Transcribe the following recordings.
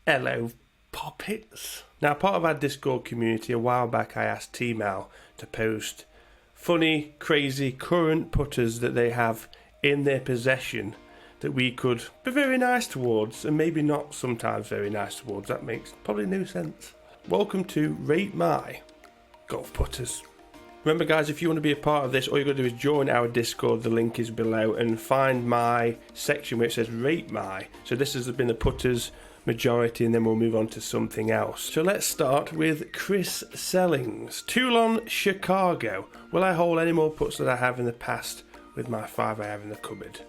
Hello, Poppets. Now, part of our Discord community, a while back I asked T-Mal to post funny, crazy, current putters that they have in their possession that we could be very nice towards, and maybe not sometimes very nice towards. That makes probably no sense. Welcome to Rate My Golf Putters. Remember guys, if you want to be a part of this, all you've got to do is join our Discord, the link is below, and find my section where it says Rate My. So this has been the putters majority, and then we'll move on to something else. So let's start with Chris Sellings. Toulon, Chicago. Will I hold any more putts that I have in the past with my 5 I have in the cupboard?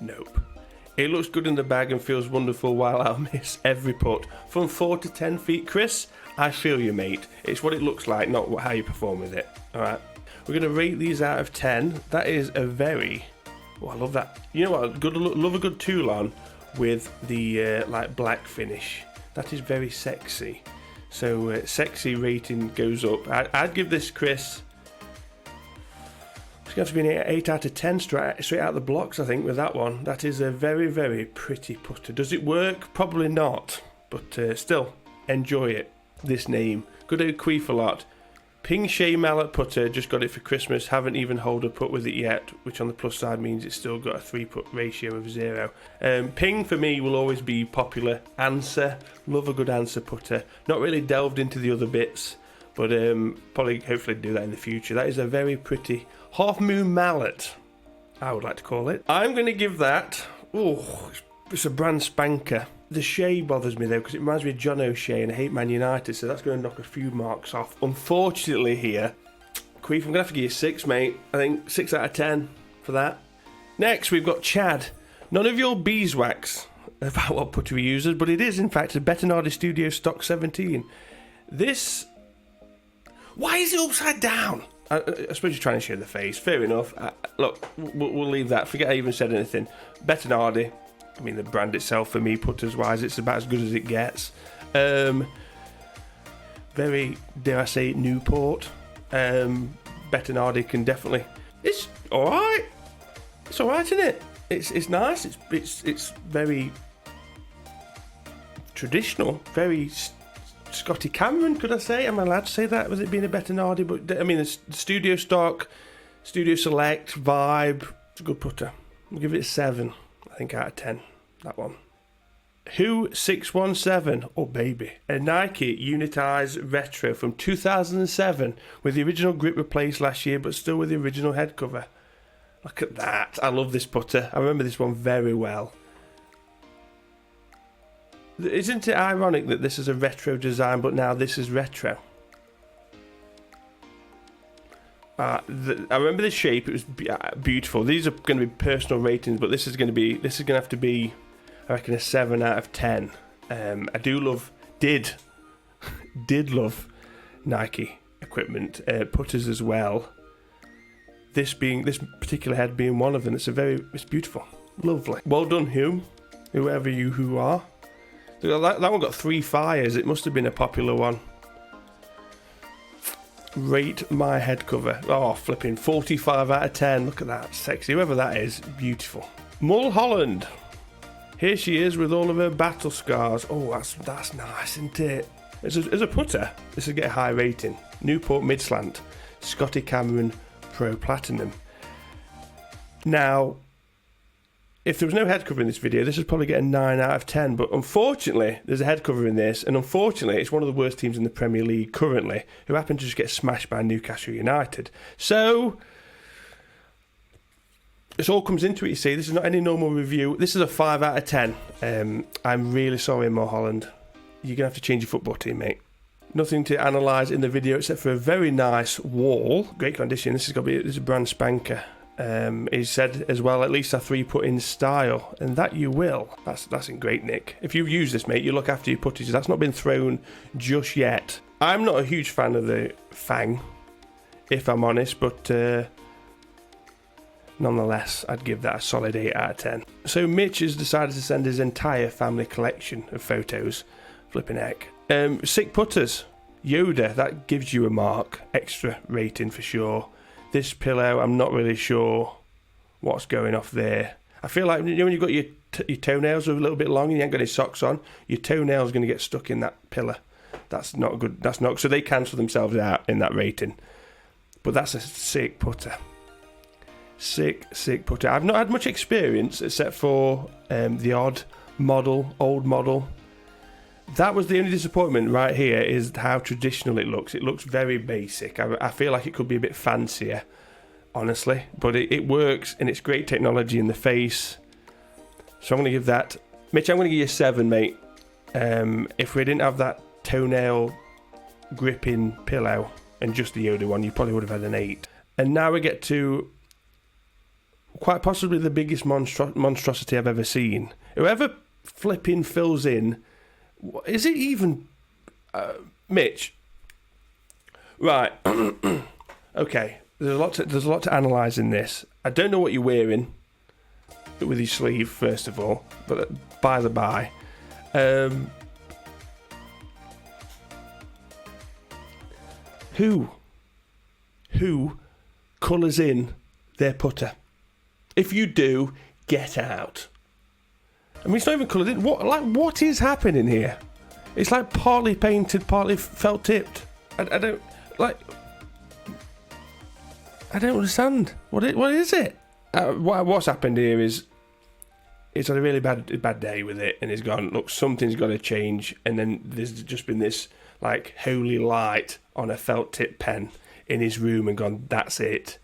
Nope. It looks good in the bag and feels wonderful while I'll miss every putt. From 4 to 10 feet, Chris, I feel you, mate. It's what it looks like, not how you perform with it. Alright. We're going to rate these out of 10. That is a very... Oh, I love that. You know what? Love a good Toulon with the like black finish. That is very sexy. So sexy rating goes up. I'd give this, Chris... It's going to have to be an 8 out of 10 straight out of the blocks, I think, with that one. That is a very, very pretty putter. Does it work? Probably not. But still, enjoy it. This name. Good old Queefalot. Ping Shea Mallet putter, just got it for Christmas. Haven't even held a putt with it yet, which on the plus side means it's still got a 3-putt ratio of 0. Ping for me will always be popular. Answer. Love a good answer putter. Not really delved into the other bits, but probably hopefully do that in the future. That is a very pretty Half Moon Mallet, I would like to call it. I'm going to give that... Oh, it's a brand spanker. The Shea bothers me though, because it reminds me of John O'Shea, and I hate Man United, so that's going to knock a few marks off. Unfortunately here, Queef, I'm going to have to give you 6, mate. I think 6 out of 10 for that. Next, we've got Chad. None of your beeswax about what putter he uses, but it is in fact a Bettinardi Studio Stock 17. This... Why is it upside down? I suppose you're trying to show the face. Fair enough. Look, we'll leave that. Forget I even said anything. Bettinardi. I mean, the brand itself, for me, putters-wise, it's about as good as it gets. Very, dare I say, Newport. Bettinardi can definitely... It's alright. It's alright, isn't it? It's nice. It's very traditional. Very Scotty Cameron, could I say? Am I allowed to say that, with it being a Bettinardi? But, I mean, the Studio Stock, Studio Select, Vibe. It's a good putter. I'll give it a 7, I think, out of 10. That one. Who 617, oh baby, a Nike Unitize Retro from 2007 with the original grip replaced last year, but still with the original head cover. Look at that. I love this putter. I remember this one very well. Isn't it ironic that this is a retro design, but now this is retro? I remember the shape. It was beautiful. These are going to be personal ratings, but this is going to have to be, I reckon, a 7 out of 10. I did love Nike equipment, putters as well. This particular head being one of them. It's beautiful, lovely. Well done, whoever you are. That one got 3 fires. It must have been a popular one. Rate my head cover. Oh, flipping 45 out of 10. Look at that, sexy. Whoever that is, beautiful. Mulholland. Here she is with all of her battle scars. Oh, that's nice, isn't it? As a putter, this will get a high rating. Newport mid slant, Scotty Cameron Pro Platinum. Now, if there was no head cover in this video, this would probably get a 9 out of 10. But unfortunately, there's a head cover in this, and unfortunately, it's one of the worst teams in the Premier League currently, who happen to just get smashed by Newcastle United. So this all comes into it, you see. This is not any normal review. This is a 5 out of 10. I'm really sorry, Mulholland. You're going to have to change your football team, mate. Nothing to analyse in the video except for a very nice wall. Great condition. This is a brand spanker. He said as well, at least a 3-putt in style, and that you will. That's in great nick. If you use this, mate, you look after your putties. That's not been thrown just yet. I'm not a huge fan of the Fang, if I'm honest, but nonetheless, I'd give that a solid 8 out of 10. So Mitch has decided to send his entire family collection of photos. Flipping heck. Sick putters. Yoda, that gives you a mark. Extra rating for sure. This pillow, I'm not really sure what's going off there. I feel like, you know, when you've got your your toenails are a little bit long and you ain't got any socks on, your toenail's going to get stuck in that pillar. That's not good. That's not. So they cancel themselves out in that rating. But that's a sick putter. Sick putter. I've not had much experience except for the odd model, old model. That was the only disappointment right here, is how traditional it looks. It looks very basic. I feel like it could be a bit fancier, honestly. But it works, and it's great technology in the face. So I'm going to give that... Mitch, I'm going to give you a 7, mate. If we didn't have that toenail gripping pillow and just the Yoda one, you probably would have had an 8. And now we get to quite possibly the biggest monstrosity I've ever seen. Whoever flipping fills in... Is it even... Mitch? Right. Okay. There's a lot to analyse in this. I don't know what you're wearing with your sleeve, first of all. But by the by. Who colours in their putter? If you do, get out. I mean, it's not even coloured in. What is happening here? It's like partly painted, partly felt tipped. I don't understand. What is it? What's happened here is it's had a really bad day with it, and it's gone, look, something's got to change. And then there's just been this like holy light on a felt tip pen in his room, and gone, that's it.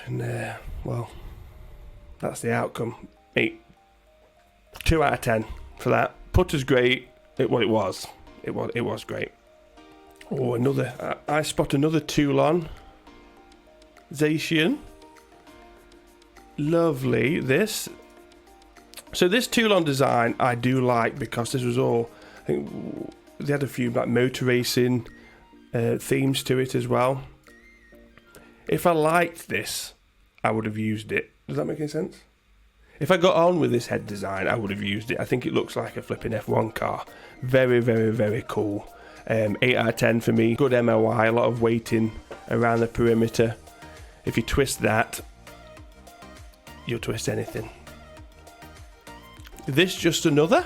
And well, that's the outcome. 8. 2 out of 10 for that. Putter's great. It was great. Oh, another. I spot another Toulon Zacian. Lovely. This. So this Toulon design I do like, because this was all, I think they had a few like motor racing themes to it as well. If I liked this, I would have used it. Does that make any sense? If I got on with this head design, I would have used it. I think it looks like a flipping F1 car. Very, very, very cool. 8 out of 10 for me. Good MOI, a lot of weighting around the perimeter. If you twist that, you'll twist anything. This just another.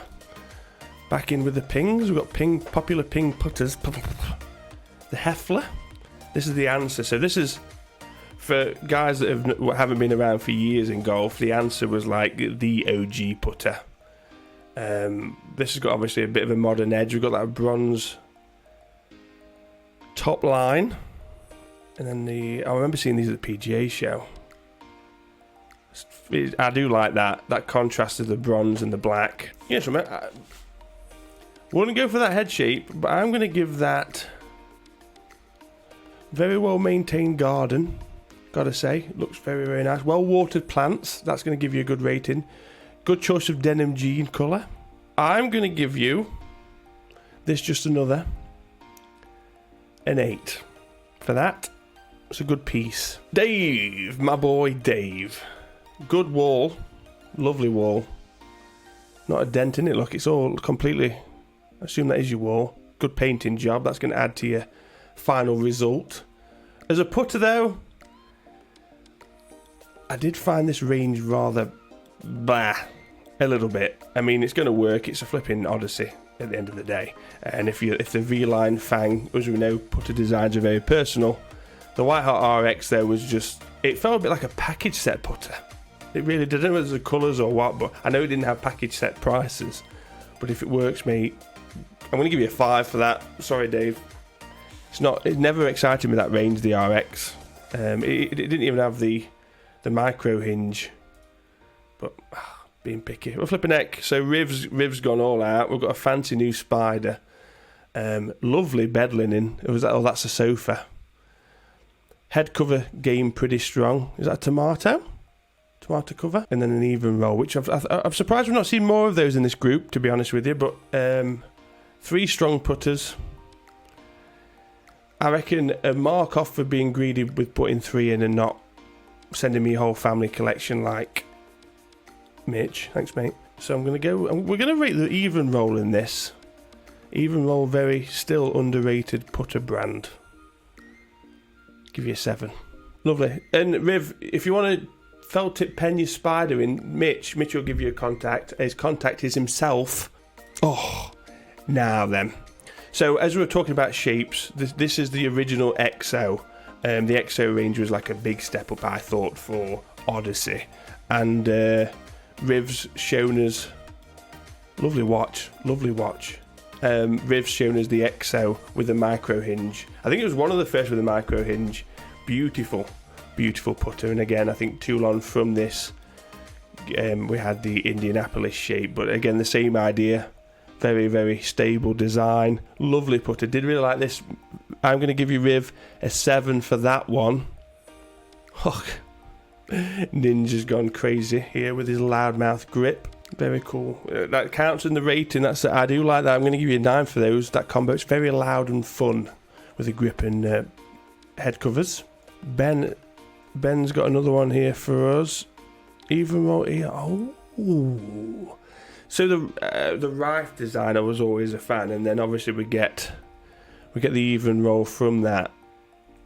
Back in with the pings. We've got popular ping putters. The Heffler. This is the answer. So this is... For guys that haven't been around for years in golf, the answer was like the OG putter. This has got obviously a bit of a modern edge. We've got that bronze top line. And then I remember seeing these at the PGA show. I do like that contrast of the bronze and the black. Yes, I wouldn't go for that head shape, but I'm going to give that very well maintained garden. Gotta say, looks very, very nice. Well watered plants. That's going to give you a good rating. Good choice of denim jean colour. I'm going to give you this just another an 8 for that. It's a good piece. Dave, my boy Dave. Good wall. Lovely wall. Not a dent in it. Look, it's all completely... I assume that is your wall. Good painting job. That's going to add to your final result. As a putter though, I did find this range rather blah, a little bit. I mean, it's going to work. It's a flipping Odyssey at the end of the day. And if the V-Line Fang, as we know, putter designs are very personal. The White Hot RX there was just... It felt a bit like a package set putter. It really did. I don't know whether it was the colours or what, but I know it didn't have package set prices. But if it works, mate, I'm going to give you a 5 for that. Sorry, Dave. It never excited me, that range, the RX. It didn't even have the micro hinge, but being picky. We're flipping neck. So Riv's gone all out. We've got a fancy new Spider. Lovely bed linen. That's a sofa. Head cover game pretty strong. Is that a tomato cover? And then an even roll, which I'm surprised we've not seen more of those in this group, to be honest with you. But 3 strong putters. I reckon a mark off for being greedy with putting 3 in and not sending me a whole family collection like Mitch. Thanks, mate. So we're going to rate the even roll in this. Even roll, very still underrated putter brand. Give you a 7. Lovely. And Riv, if you want to felt tip Pena Spider in Mitch. Mitch will give you a contact. His contact is himself. Oh, now then. So as we were talking about shapes, this is the original XO. The XO range was like a big step up, I thought, for Odyssey. And Riv's shown us, lovely watch. Riv's shown us the XO with the micro hinge. I think it was one of the first with the micro hinge. Beautiful putter. And again, I think Toulon from this, we had the Indianapolis shape, but again, the same idea. Very, very stable design. Lovely putter. Did really like this. I'm going to give you, Riv, a 7 for that one. Oh, Ninja's gone crazy here with his loudmouth grip. Very cool. That counts in the rating. I do like that. I'm going to give you a 9 for those. That combo, it's very loud and fun with the grip and head covers. Ben's got another one here for us. Even more here. Oh. So the Rife design I was always a fan, and then obviously we get the even roll from that,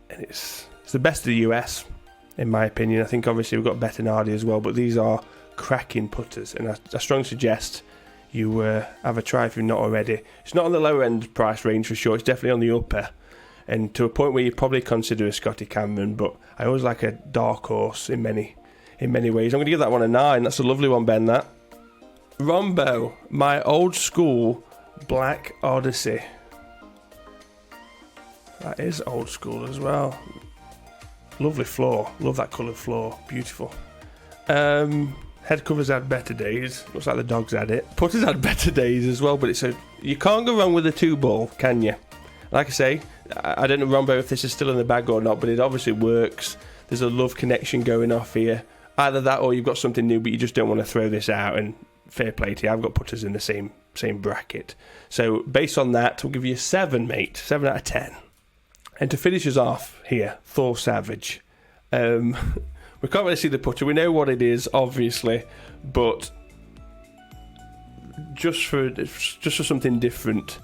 and it's the best of the US in my opinion. I think obviously we've got Bettinardi as well, but these are cracking putters, and I strongly suggest you have a try if you're not already. It's not on the lower end price range for sure. It's definitely on the upper, and to a point where you probably consider a Scotty Cameron, but I always like a dark horse in many ways. I'm going to give that one a 9. That's a lovely one, Ben. That. Rombo, my old school Black Odyssey. That is old school as well. Lovely floor. Love that coloured floor. Beautiful. Head covers had better days. Looks like the dogs had it. Putters had better days as well, but you can't go wrong with a 2-ball, can you? Like I say, I don't know, Rombo, if this is still in the bag or not, but it obviously works. There's a love connection going off here. Either that or you've got something new, but you just don't want to throw this out, and fair play to you. I've got putters in the same bracket. So based on that, we'll give you a 7, mate. 7 out of 10. And to finish us off here, Thor Savage. We can't really see the putter. We know what it is, obviously, but just for something different,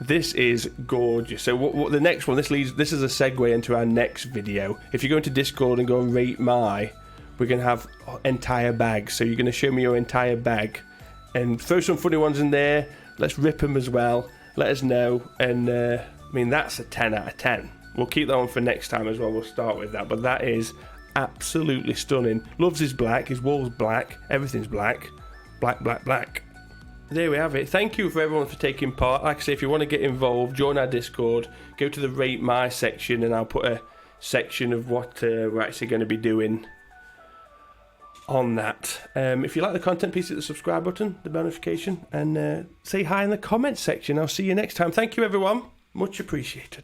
this is gorgeous. So what the next one? This is a segue into our next video. If you go into Discord and go and rate my, we're going to have entire bags. So you're going to show me your entire bag and throw some funny ones in there. Let's rip them as well. Let us know. And I mean, that's a 10 out of 10. We'll keep that one for next time as well. We'll start with that. But that is absolutely stunning. Loves his black. His wall's black. Everything's black. Black. There we have it. Thank you for everyone for taking part. Like I say, if you want to get involved, join our Discord. Go to the Rate My section and I'll put a section of what we're actually going to be doing on that. If you like the content, please hit the subscribe button, the notification, and say hi in the comments section. I'll see you next time. Thank you, everyone. Much appreciated.